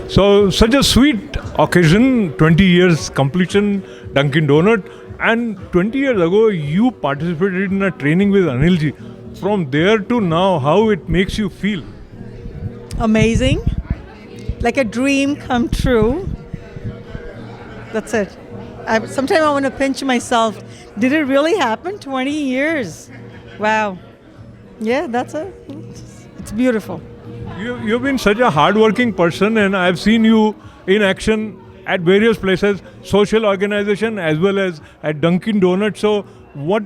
So, such a sweet occasion, 20 years completion, Dunkin' Donut. And 20 years ago, you participated in a training with Anilji. From there to now, how it makes you feel? Amazing. Like a dream come true. That's it. Sometimes I want to pinch myself. Did it really happen? 20 years. Wow. Yeah, that's it. It's beautiful. You've been such a hardworking person, and I've seen you in action at various places, social organization as well as at Dunkin' Donuts. So, what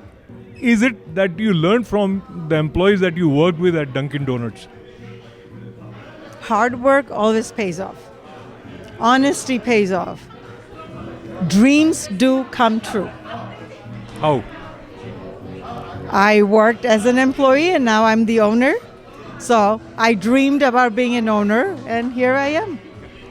is it that you learned from the employees that you worked with at Dunkin' Donuts? Hard work always pays off. Honesty pays off. Dreams do come true. How? I worked as an employee and now I'm the owner. So I dreamed about being an owner and here I am.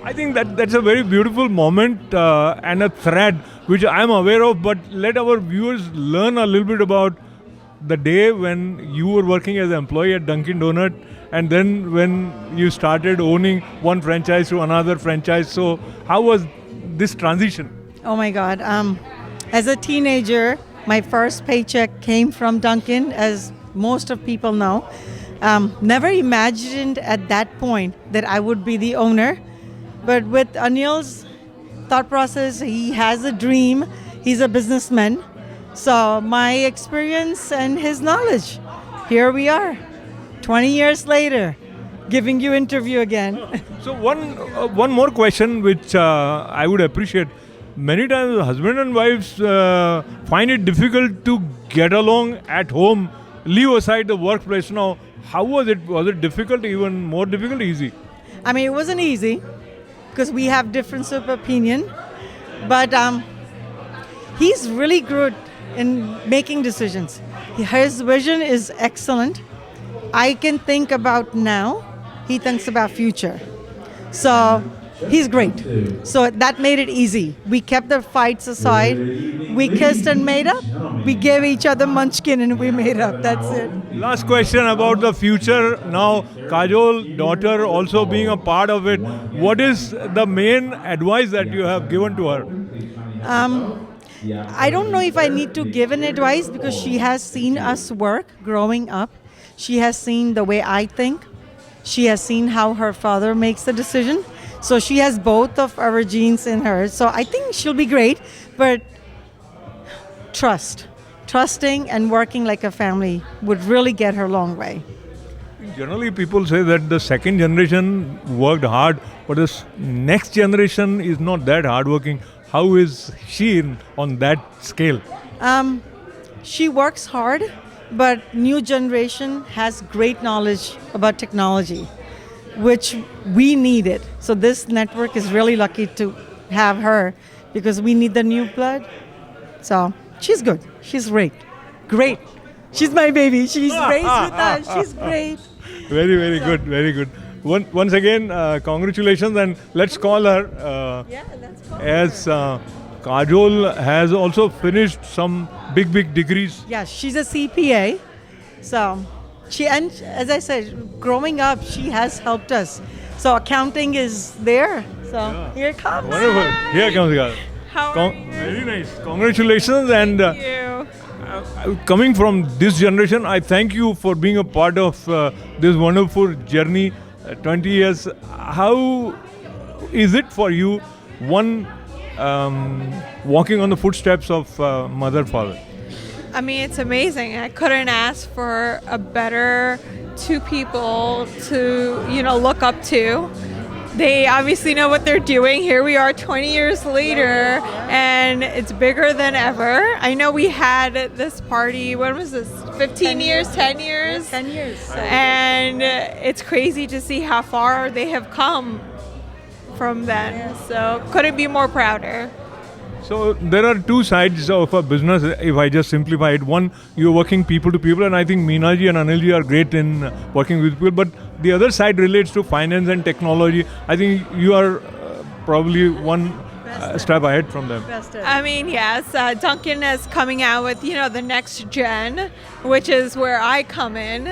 I think that's a very beautiful moment and a thread which I'm aware of, but let our viewers learn a little bit about the day when you were working as an employee at Dunkin' Donut and then when you started owning one franchise to another franchise. So how was this transition? Oh my God. As a teenager, my first paycheck came from Dunkin', as most of people know. Never imagined at that point that I would be the owner. But with Anil's thought process, he has a dream. He's a businessman. So my experience and his knowledge, here we are, 20 years later, giving you interview again. So one more question which I would appreciate. Many times husband and wives find it difficult to get along at home, leave aside the workplace. Now, how was it? Was it difficult, even more difficult, easy? I mean, it wasn't easy because we have difference of opinion, but he's really good in making decisions. His vision is excellent. I can think about now, he thinks about future. So he's great. So that made it easy. We kept the fights aside. We kissed and made up. We gave each other munchkin and we made up. That's it. Last question about the future. Now, Kajal, daughter, also being a part of it. What is the main advice that you have given to her? I don't know if I need to give an advice because she has seen us work growing up. She has seen the way I think. She has seen how her father makes the decision. So she has both of our genes in her. So I think she'll be great, but trusting and working like a family would really get her a long way. Generally, people say that the second generation worked hard, but the next generation is not that hardworking. How is she on that scale? She works hard, but new generation has great knowledge about technology, which we needed. So this network is really lucky to have her because we need the new blood. So she's good. She's great. Great. She's my baby. She's raised with us. She's great. Very, very good. Very good. Once again, congratulations, and let's call her. Let's call as Kajal has also finished some big degrees. Yeah, she's a CPA. So and as I said, growing up, she has helped us. So accounting is there. So here it comes. Wonderful. Here comes Kajal. How are you? Very nice. Congratulations. And Thank you. coming from this generation, I thank you for being a part of this wonderful journey. 20 years. How is it for you, walking on the footsteps of mother, father? I mean, it's amazing. I couldn't ask for a better two people to, look up to. They obviously know what they're doing. Here we are 20 years later, and it's bigger than ever. I know we had this party, when was this? 15 years, 10 years? 10 years. And it's crazy to see how far they have come from then. So couldn't be more prouder. So there are two sides of a business, if I just simplify it. One, you're working people to people, and I think Meenaji and Anilji are great in working with people. But the other side relates to finance and technology. I think you are probably one step ahead from them. I mean, yes, Duncan is coming out with, the next gen, which is where I come in.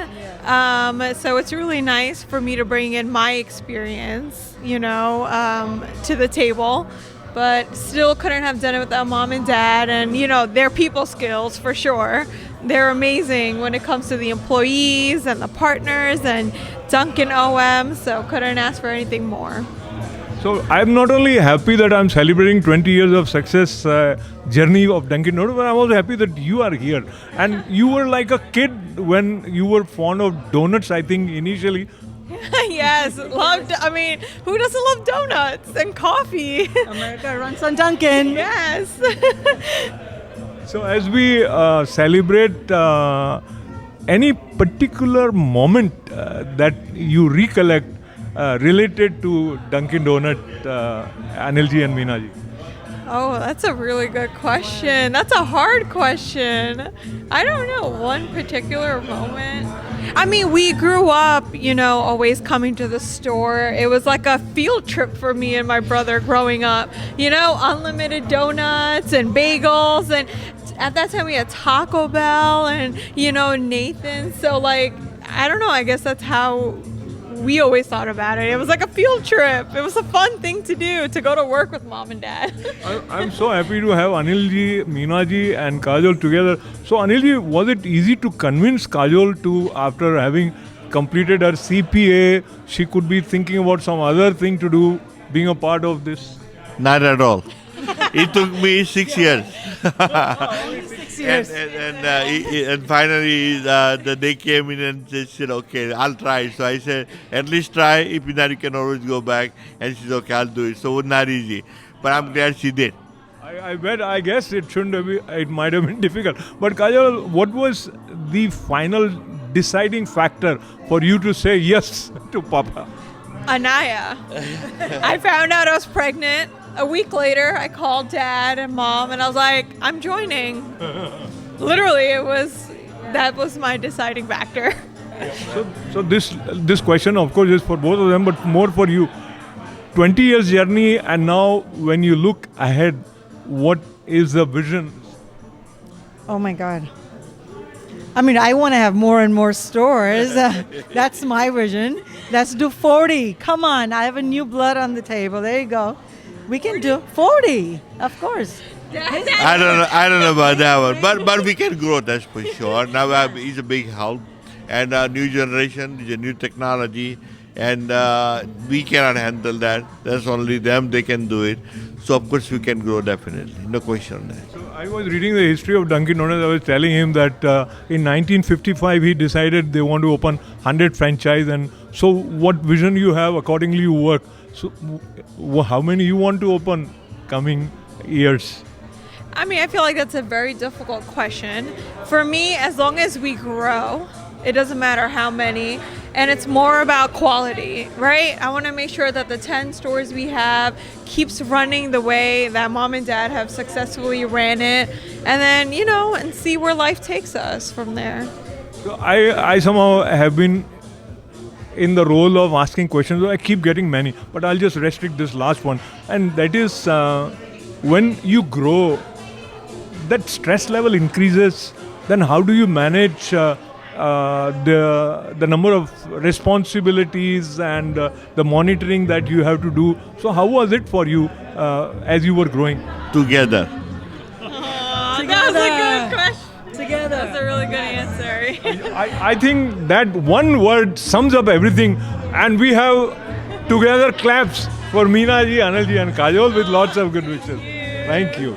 So it's really nice for me to bring in my experience, to the table. But still couldn't have done it without mom and dad and, their people skills for sure. They're amazing when it comes to the employees and the partners and Duncan OM, so couldn't ask for anything more. So I'm not only happy that I'm celebrating 20 years of success journey of Dunkin' Donuts, but I'm also happy that you are here. And you were like a kid when you were fond of donuts, I think, initially. Yes, loved. I mean, who doesn't love donuts and coffee? America runs on Dunkin'. Yes. So as we celebrate, any particular moment that you recollect related to Dunkin' Donut, Anilji and Meenaji? Oh, that's a really good question. That's a hard question. I don't know one particular moment. I mean, we grew up, always coming to the store. It was like a field trip for me and my brother growing up. Unlimited donuts and bagels. And at that time we had Taco Bell and, Nathan. So I don't know, I guess that's how we always thought about it. It was like a field trip. It was a fun thing to do, to go to work with mom and dad. I'm so happy to have Anilji, Meenaji and Kajal together. So Anilji, was it easy to convince Kajal to, after having completed her CPA, she could be thinking about some other thing to do, being a part of this? Not at all. It took me 6 years. 6 years. And finally, they came in and they said, okay, I'll try. So I said, at least try. If not, you can always go back. And she said, okay, I'll do it. So it was not easy. But I'm glad she did. I guess it shouldn't have been, it might have been difficult. But Kajal, what was the final deciding factor for you to say yes to Papa? Anaya. I found out I was pregnant. A week later, I called dad and mom and I was like, I'm joining. Literally, that was my deciding factor. So this question, of course, is for both of them, but more for you. 20 years journey, and now when you look ahead, what is the vision? Oh my God. I mean, I want to have more and more stores. That's my vision. Let's do 40. Come on, I have a new blood on the table. There you go. We can do 40, of course. I don't know about that one, but we can grow, that's for sure. Now it's a big help, and new generation is a new technology, and we cannot handle that. That's only them; they can do it. So of course we can grow definitely, no question on that. So I was reading the history of Dunkin' Donuts. I was telling him that in 1955 he decided they want to open 100 franchise, and so what vision you have, accordingly you work. So how many you want to open coming years? I mean, I feel like that's a very difficult question. For me, as long as we grow, it doesn't matter how many, and it's more about quality, right? I want to make sure that the 10 stores we have keeps running the way that mom and dad have successfully ran it, and then, and see where life takes us from there. So I somehow have been in the role of asking questions. I keep getting many, but I'll just restrict this last one. And that is, when you grow, that stress level increases. Then how do you manage the number of responsibilities and the monitoring that you have to do? So how was it for you as you were growing? Together. That was a good question. Together. That's a really good answer. I think that one word sums up everything, and we have together claps for Meenaji, Anilji and Kajal with lots of good wishes. Thank you.